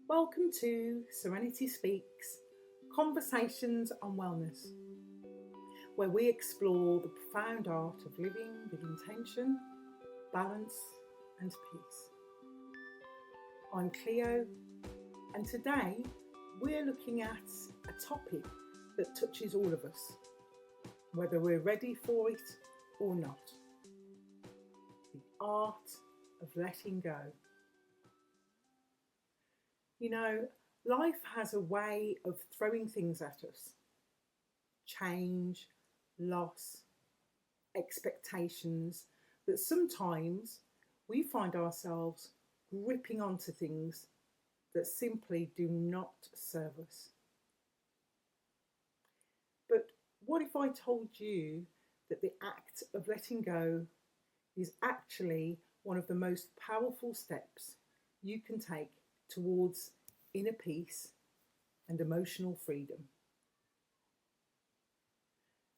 Welcome to Serenity Speaks, conversations on wellness, where we explore the profound art of living with intention, balance, and peace. I'm Cleo, and today we're looking at a topic that touches all of us, whether we're ready for it or not: the art of letting go. You know, life has a way of throwing things at us: change, loss, expectations, that sometimes we find ourselves gripping onto things that simply do not serve us. But what if I told you that the act of letting go is actually one of the most powerful steps you can take towards inner peace and emotional freedom?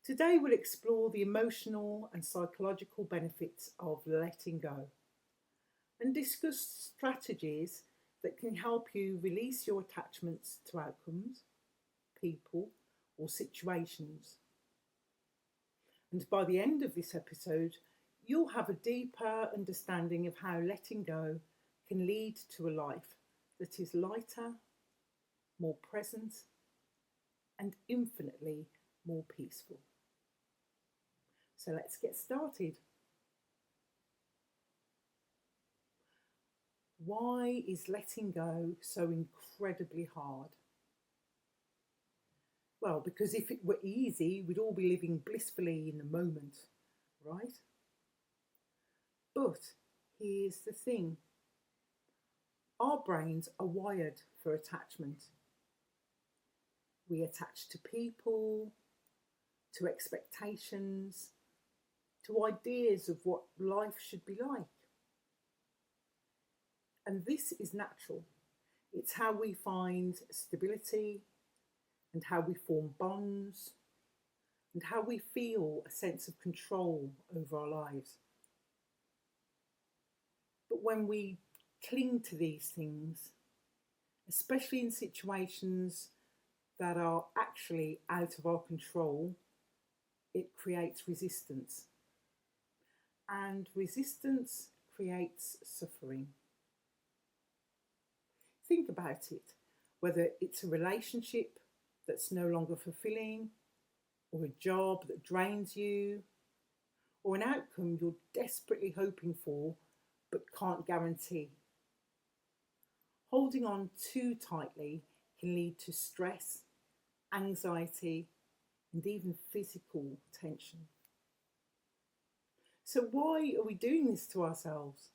Today we'll explore the emotional and psychological benefits of letting go and discuss strategies that can help you release your attachments to outcomes, people, or situations. And by the end of this episode, you'll have a deeper understanding of how letting go can lead to a life that is lighter, more present, and infinitely more peaceful. So let's get started. Why is letting go so incredibly hard? Well, because if it were easy, we'd all be living blissfully in the moment, right? But here's the thing: our brains are wired for attachment. We attach to people, to expectations, to ideas of what life should be like. And this is natural. It's how we find stability, and how we form bonds, and how we feel a sense of control over our lives. But when we cling to these things, especially in situations that are actually out of our control, it creates resistance. And resistance creates suffering. Think about it, whether it's a relationship that's no longer fulfilling, or a job that drains you, or an outcome you're desperately hoping for but can't guarantee. Holding on too tightly can lead to stress, anxiety, and even physical tension. So, why are we doing this to ourselves?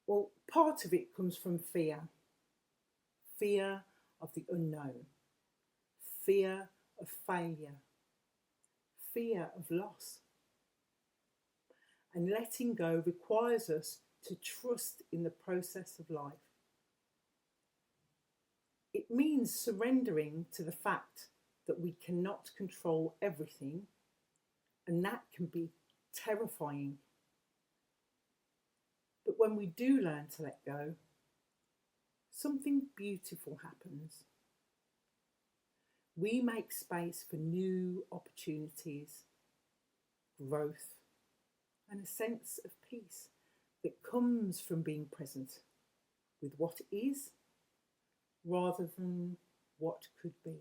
Well, part of it comes from fear of the unknown, fear of failure, fear of loss. And letting go requires us to trust in the process of life. It means surrendering to the fact that we cannot control everything, and that can be terrifying. But when we do learn to let go, something beautiful happens. We make space for new opportunities, growth, and a sense of peace that comes from being present with what is rather than what could be.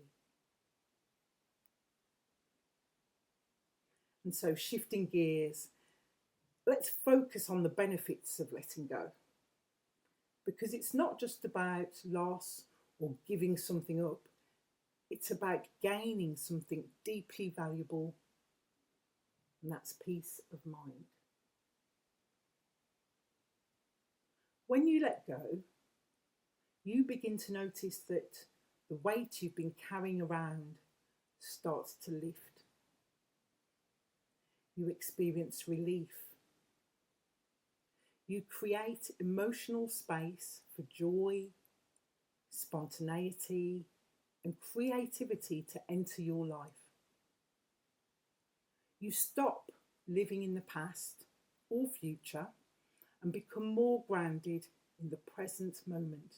And so, shifting gears, let's focus on the benefits of letting go. Because it's not just about loss or giving something up, it's about gaining something deeply valuable, and that's peace of mind. When you let go, you begin to notice that the weight you've been carrying around starts to lift. You experience relief. You create emotional space for joy, spontaneity, and creativity to enter your life. You stop living in the past or future and become more grounded in the present moment.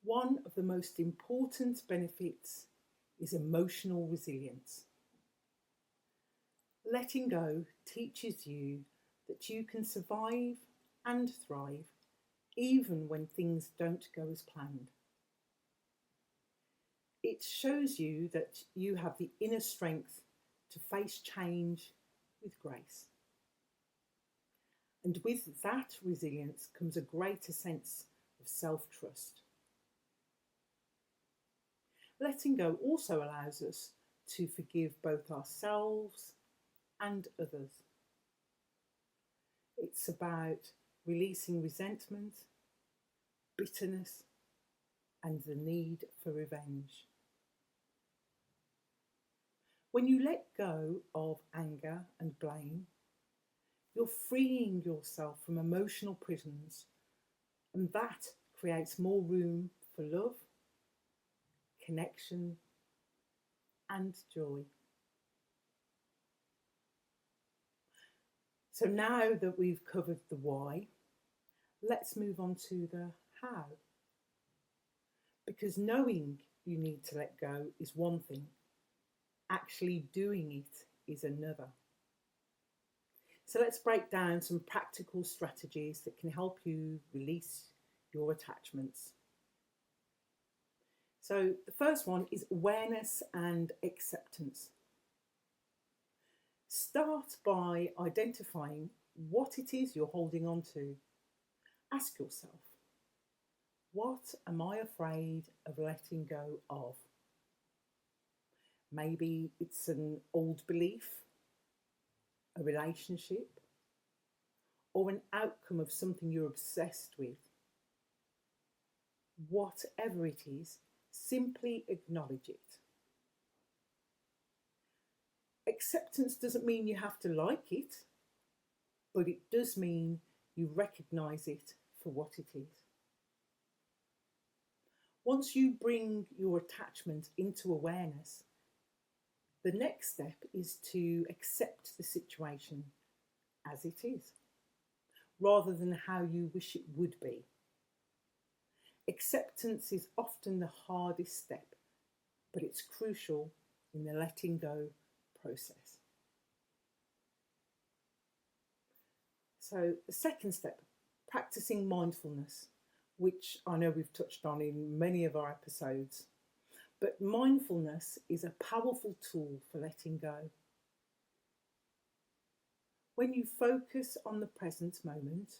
One of the most important benefits is emotional resilience. Letting go teaches you that you can survive and thrive even when things don't go as planned. It shows you that you have the inner strength to face change with grace. And with that resilience comes a greater sense of self-trust. Letting go also allows us to forgive both ourselves and others. It's about releasing resentment, bitterness, and the need for revenge. When you let go of anger and blame, you're freeing yourself from emotional prisons, and that creates more room for love, connection, and joy. So now that we've covered the why, let's move on to the how. Because knowing you need to let go is one thing, actually doing it is another. So let's break down some practical strategies that can help you release your attachments. So the first one is awareness and acceptance. Start by identifying what it is you're holding on to. Ask yourself, what am I afraid of letting go of? Maybe it's an old belief, a relationship, or an outcome of something you're obsessed with. Whatever it is, simply acknowledge it. Acceptance doesn't mean you have to like it, but it does mean you recognise it for what it is. Once you bring your attachment into awareness, the next step is to accept the situation as it is, rather than how you wish it would be. Acceptance is often the hardest step, but it's crucial in the letting go process. So the second step, practicing mindfulness, which I know we've touched on in many of our episodes. But mindfulness is a powerful tool for letting go. When you focus on the present moment,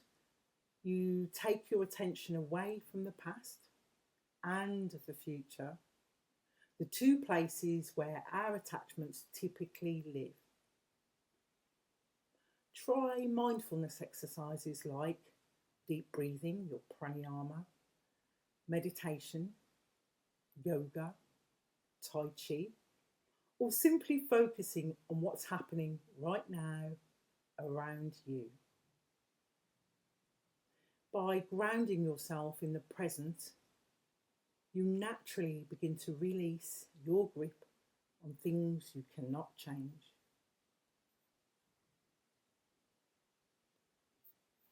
you take your attention away from the past and the future, the two places where our attachments typically live. Try mindfulness exercises like deep breathing, your pranayama, meditation, yoga, tai chi, or simply focusing on what's happening right now around you. By grounding yourself in the present, you naturally begin to release your grip on things you cannot change.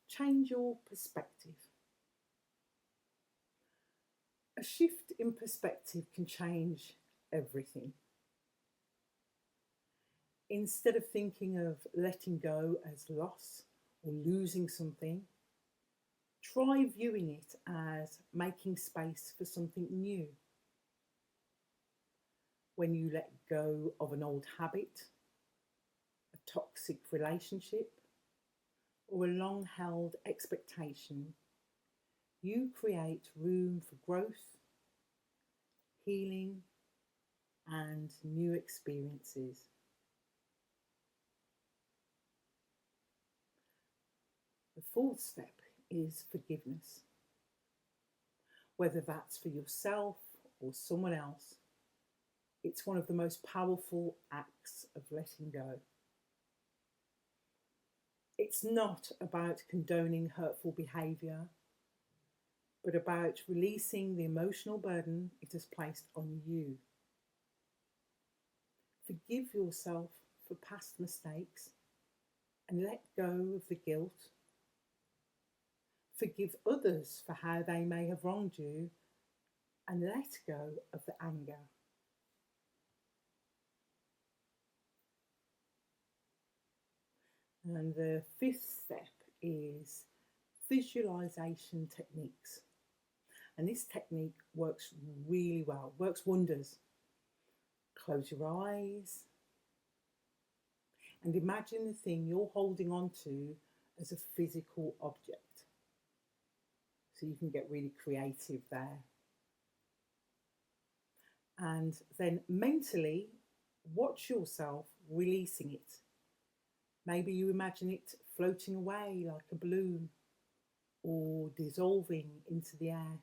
Change your perspective. A shift in perspective can change everything. Instead of thinking of letting go as loss or losing something, try viewing it as making space for something new. When you let go of an old habit, a toxic relationship, or a long-held expectation, you create room for growth, healing, and new experiences. The fourth step is forgiveness. Whether that's for yourself or someone else, it's one of the most powerful acts of letting go. It's not about condoning hurtful behaviour, but about releasing the emotional burden it has placed on you. Forgive yourself for past mistakes and let go of the guilt. Forgive others for how they may have wronged you and let go of the anger. And the fifth step is visualization techniques. And this technique works really well, works wonders. Close your eyes and imagine the thing you're holding on to as a physical object. So you can get really creative there. And then mentally watch yourself releasing it. Maybe you imagine it floating away like a balloon or dissolving into the air.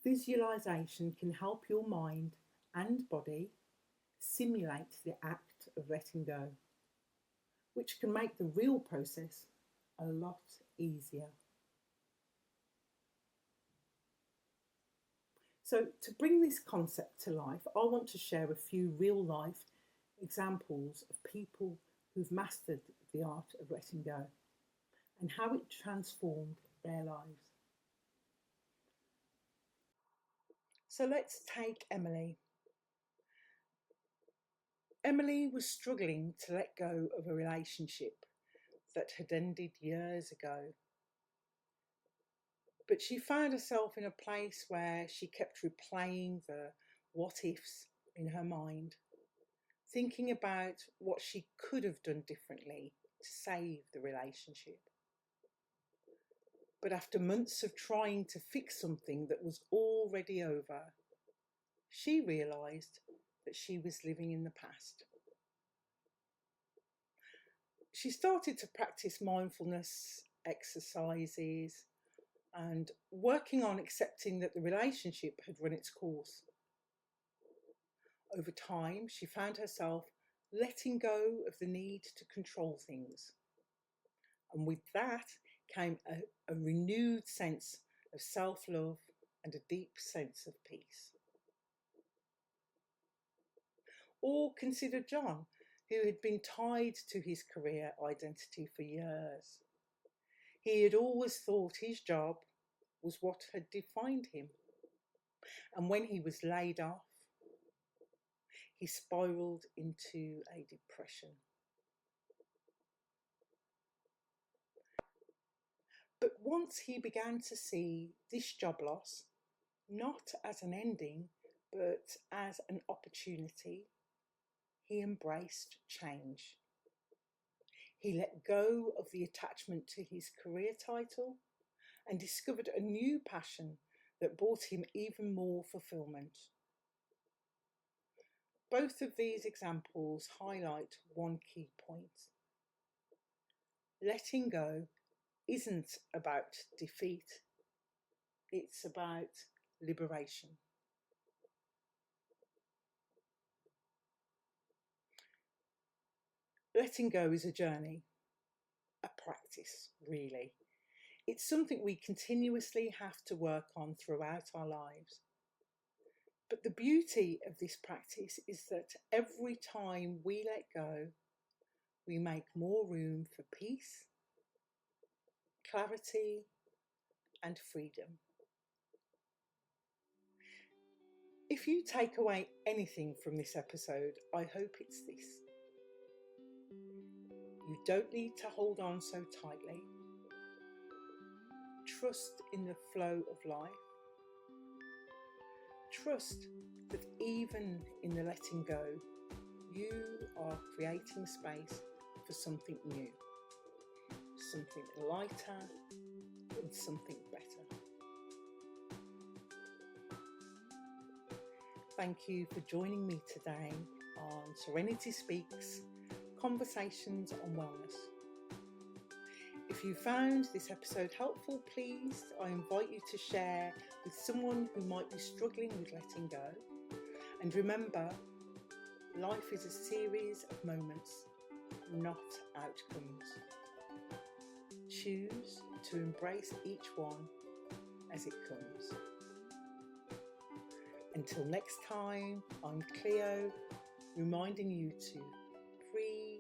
Visualization can help your mind and body simulate the act of letting go, which can make the real process a lot easier. So to bring this concept to life, I want to share a few real life examples of people who've mastered the art of letting go and how it transformed their lives. So let's take Emily. Emily was struggling to let go of a relationship that had ended years ago. But she found herself in a place where she kept replaying the what ifs in her mind, thinking about what she could have done differently to save the relationship. But after months of trying to fix something that was already over, she realised that she was living in the past. She started to practice mindfulness exercises and working on accepting that the relationship had run its course. Over time, she found herself letting go of the need to control things. And with that came a renewed sense of self-love and a deep sense of peace. Or consider John, who had been tied to his career identity for years. He had always thought his job was what had defined him. And when he was laid off, he spiralled into a depression. But once he began to see this job loss not as an ending, but as an opportunity, he embraced change. He let go of the attachment to his career title and discovered a new passion that brought him even more fulfillment. Both of these examples highlight one key point. Letting go isn't about defeat, it's about liberation. Letting go is a journey, a practice, really. It's something we continuously have to work on throughout our lives. But the beauty of this practice is that every time we let go, we make more room for peace, clarity, and freedom. If you take away anything from this episode, I hope it's this. You don't need to hold on so tightly. Trust in the flow of life. Trust that even in the letting go, you are creating space for something new, something lighter and something better. Thank you for joining me today on Serenity Speaks, Conversations on Wellness. If you found this episode helpful, please, I invite you to share with someone who might be struggling with letting go. And remember, life is a series of moments, not outcomes. Choose to embrace each one as it comes. Until next time, I'm Cleo, reminding you to free,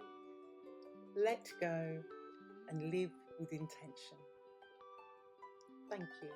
let go, and live with intention. Thank you.